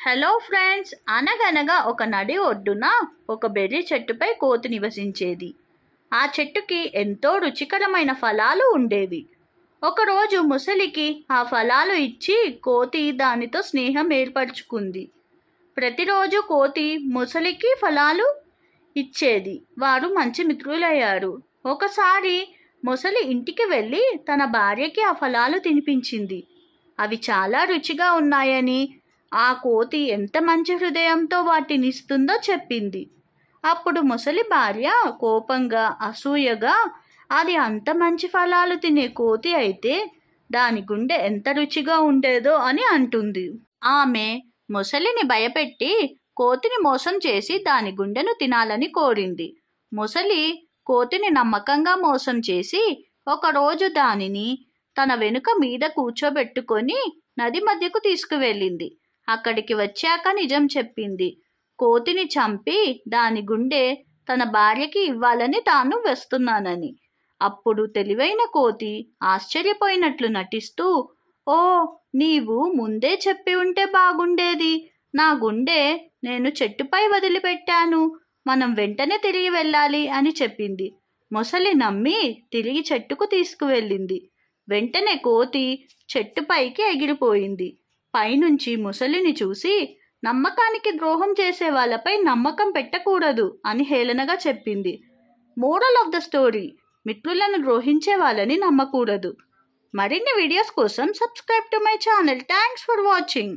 Hello friends, అనగనగా ఒక నది ఒడ్డున ఒక బెర్రీ చెట్టుపై కోతి నివసించేది. ఆ చెట్టుకి ఎంతో రుచికరమైన ఫలాలు ఉండేవి. ఒకరోజు ముసలికి ఆ ఫలాలు ఇచ్చి కోతి దానితో స్నేహం ఏర్పరచుకుంది. ప్రతిరోజు కోతి ముసలికి ఫలాలు ఇచ్చేది. వారు మంచి మిత్రులయ్యారు. ఒకసారి ముసలి ఇంటికి వెళ్ళి తన భార్యకి ఆ ఫలాలు తినిపించింది. అవి చాలా రుచిగా ఉన్నాయని, ఆ కోతి ఎంత మంచి హృదయంతో వాటిని ఇస్తుందో చెప్పింది. అప్పుడు ముసలి భార్య కోపంగా, అసూయగా, అది అంత మంచి ఫలాలు తినే కోతి అయితే దాని గుండె ఎంత రుచిగా ఉండేదో అని అంటుంది. ఆమె ముసలిని భయపెట్టి కోతిని మోసం చేసి దాని గుండెను తినాలని కోరింది. ముసలి కోతిని నమ్మకంగా మోసం చేసి ఒకరోజు దానిని తన వెనుక మీద కూర్చోబెట్టుకొని నది మధ్యకు తీసుకువెళ్ళింది. అక్కడికి వచ్చాక నిజం చెప్పింది. కోతిని చంపి దాని గుండె తన భార్యకి ఇవ్వాలని తాను వస్తున్నానని. అప్పుడు తెలివైన కోతి ఆశ్చర్యపోయినట్లు నటిస్తూ, ఓ, నీవు ముందే చెప్పి ఉంటే బాగుండేది. నా గుండె నేను చెట్టుపై వదిలిపెట్టాను. మనం వెంటనే తిరిగి వెళ్ళాలి అని చెప్పింది. మొసలి నమ్మి తిరిగి చెట్టుకు తీసుకువెళ్ళింది. వెంటనే కోతి చెట్టుపైకి ఎగిరిపోయింది. పైనుంచి ముసలిని చూసి, నమ్మకానికి ద్రోహం చేసే వాళ్ళపై నమ్మకం పెట్టకూడదు అని హేళనగా చెప్పింది. మోరల్ ఆఫ్ ద స్టోరీ: మిత్రులను ద్రోహించే వాళ్ళని నమ్మకూడదు. మరిన్ని వీడియోస్ కోసం subscribe to my channel. Thanks for watching.